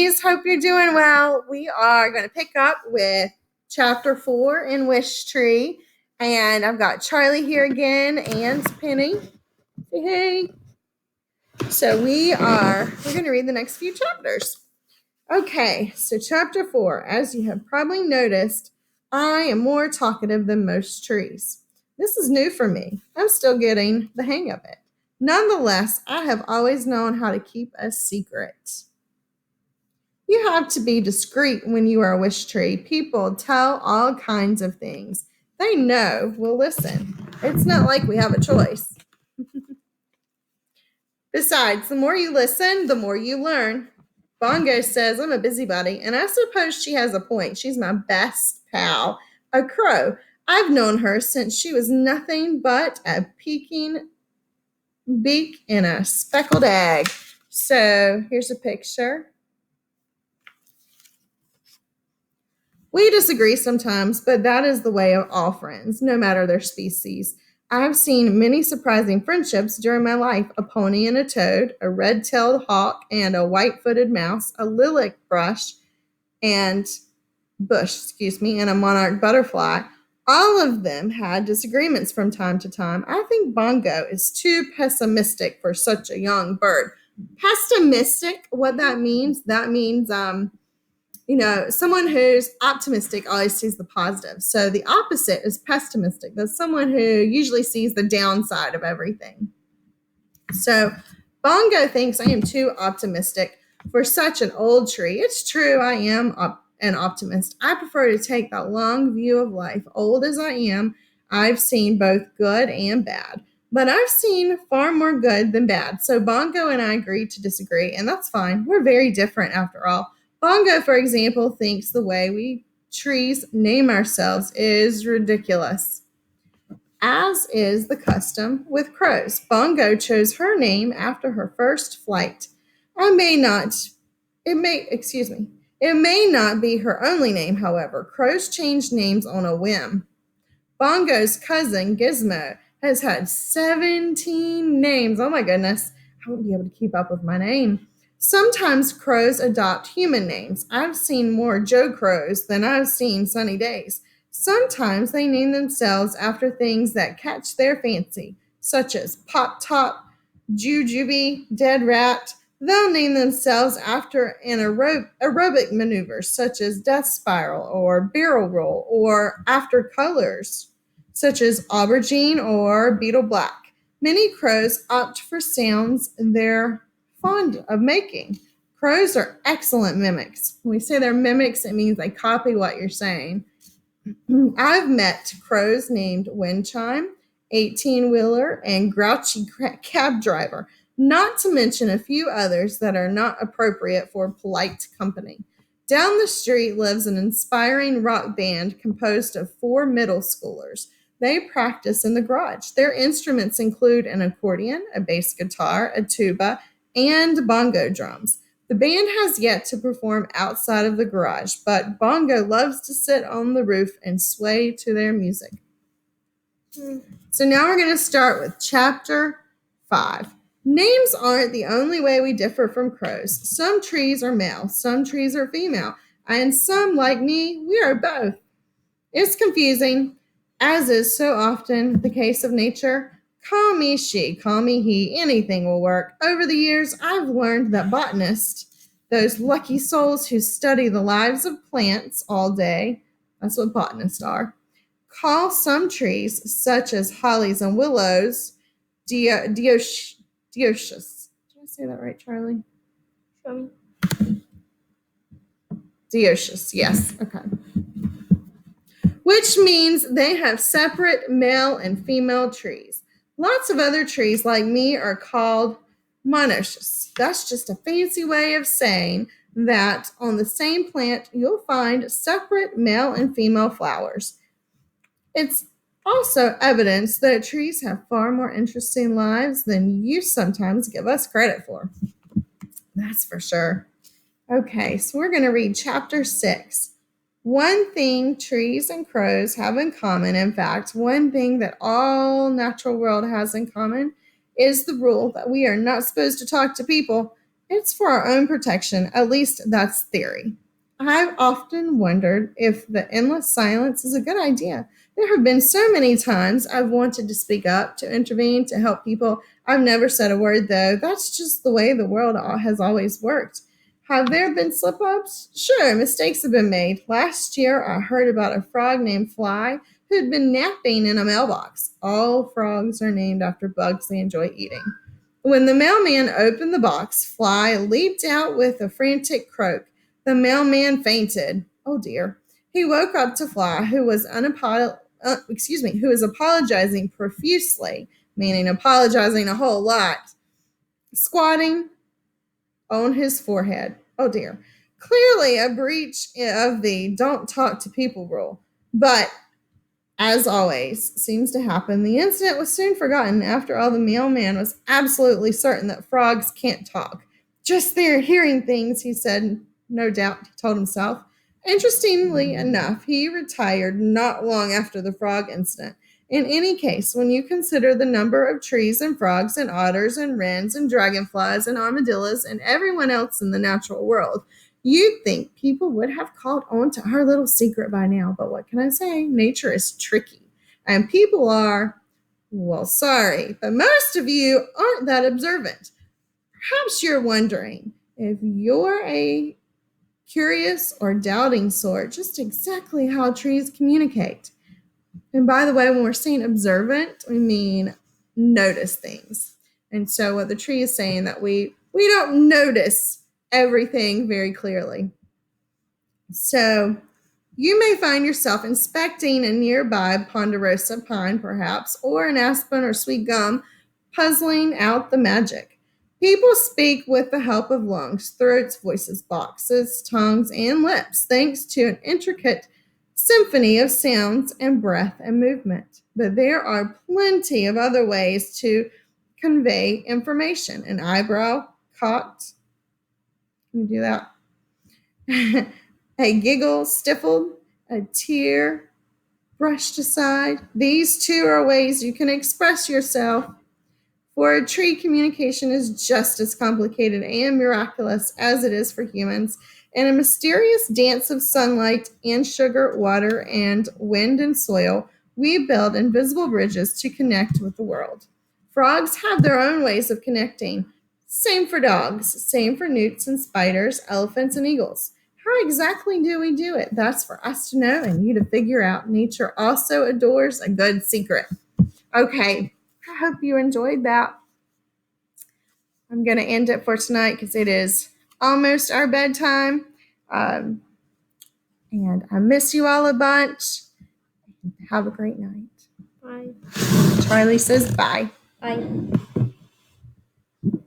ladies. Hope you're doing well. We are going to pick up with chapter 4 in Wishtree. And I've got Charlie here again and Penny. Say hey. So we're going to read the next few chapters. Okay, so chapter 4. As you have probably noticed, I am more talkative than most trees. This is new for me. I'm still getting the hang of it. Nonetheless, I have always known how to keep a secret. You have to be discreet when you are a wish tree. People tell all kinds of things. They know we'll listen. It's not like we have a choice. Besides, the more you listen, the more you learn. Bongo says I'm a busybody, and I suppose she has a point. She's my best pal, a crow. I've known her since she was nothing but a peeking beak in a speckled egg. So here's a picture. We disagree sometimes, but that is the way of all friends, no matter their species. I have seen many surprising friendships during my life: a pony and a toad, a red-tailed hawk and a white-footed mouse, a lilac bush, and a monarch butterfly. All of them had disagreements from time to time. I think Bongo is too pessimistic for such a young bird. Pessimistic, what that means someone who's optimistic always sees the positive. So the opposite is pessimistic. That's someone who usually sees the downside of everything. So Bongo thinks I am too optimistic for such an old tree. It's true, I am an optimist. I prefer to take that long view of life. Old as I am, I've seen both good and bad. But I've seen far more good than bad. So Bongo and I agree to disagree, and that's fine. We're very different after all. Bongo, for example, thinks the way we trees name ourselves is ridiculous, as is the custom with crows. Bongo chose her name after her first flight. It may not be her only name, however. Crows change names on a whim. Bongo's cousin, Gizmo, has had 17 names. Oh my goodness, I won't be able to keep up with my name. Sometimes crows adopt human names. I've seen more Joe Crows than I've seen sunny days. Sometimes they name themselves after things that catch their fancy, such as Pop Top, Jujubee, Dead Rat. They'll name themselves after an aerobic maneuvers, such as Death Spiral or Barrel Roll, or after colors, such as Aubergine or Beetle Black. Many crows opt for sounds they're fond of making. Crows are excellent mimics. When we say they're mimics, it means they copy what you're saying. I've met crows named Wind Chime, 18-wheeler, and Grouchy Cab Driver, not to mention a few others that are not appropriate for polite company. Down the street lives an inspiring rock band composed of 4 middle schoolers. They practice in the garage. Their instruments include an accordion, a bass guitar, a tuba, and bongo drums. The band has yet to perform outside of the garage, but Bongo loves to sit on the roof and sway to their music. So now we're going to start with chapter 5. Names aren't the only way we differ from crows. Some trees are male, some trees are female, and some, like me, we are both. It's confusing, as is so often the case of nature. Call me she, call me he, anything will work. Over the years, I've learned that botanists, those lucky souls who study the lives of plants all day, that's what botanists are, call some trees, such as hollies and willows, dioecious. Did I say that right, Charlie? Show me. Dioecious, yes, okay. Which means they have separate male and female trees. Lots of other trees like me are called monoecious. That's just a fancy way of saying that on the same plant you'll find separate male and female flowers. It's also evidence that trees have far more interesting lives than you sometimes give us credit for. That's for sure. Okay, so we're going to read chapter 6. One thing trees and crows have in common, in fact, one thing that all natural world has in common, is the rule that we are not supposed to talk to people. It's for our own protection, at least that's theory. I've often wondered if the endless silence is a good idea. There have been so many times I've wanted to speak up, to intervene, to help people. I've never said a word, though. That's just the way the world has always worked. Have there been slip ups? Sure, mistakes have been made. Last year, I heard about a frog named Fly who'd been napping in a mailbox. All frogs are named after bugs they enjoy eating. When the mailman opened the box, Fly leaped out with a frantic croak. The mailman fainted. Oh dear. He woke up to Fly, who was who was apologizing profusely, meaning apologizing a whole lot, squatting on his forehead. Oh dear. Clearly a breach of the don't talk to people rule. But as always seems to happen, the incident was soon forgotten. After all, the mailman was absolutely certain that frogs can't talk. Just their hearing things, he said, no doubt, he told himself. Interestingly enough, he retired not long after the frog incident. In any case, when you consider the number of trees and frogs and otters and wrens and dragonflies and armadillos and everyone else in the natural world, you'd think people would have caught on to our little secret by now, but what can I say? Nature is tricky. And people are, well, sorry, but most of you aren't that observant. Perhaps you're wondering if you're a curious or doubting sort, just exactly how trees communicate. And by the way, when we're saying observant, we mean notice things. And so what the tree is saying that we don't notice everything very clearly. So you may find yourself inspecting a nearby ponderosa pine, perhaps, or an aspen or sweet gum, puzzling out the magic. People speak with the help of lungs, throats, voices, boxes, tongues, and lips, thanks to an intricate symphony of sounds and breath and movement. But there are plenty of other ways to convey information. An eyebrow cocked. Can you do that? A giggle stifled, a tear brushed aside. These two are ways you can express yourself. For a tree, communication is just as complicated and miraculous as it is for humans. In a mysterious dance of sunlight and sugar, water, and wind and soil, we build invisible bridges to connect with the world. Frogs have their own ways of connecting. Same for dogs, same for newts and spiders, elephants and eagles. How exactly do we do it? That's for us to know and you to figure out. Nature also adores a good secret. Okay, I hope you enjoyed that. I'm going to end it for tonight because it is almost our bedtime. And I miss you all a bunch. Have a great night. Bye. Charlie says bye. Bye.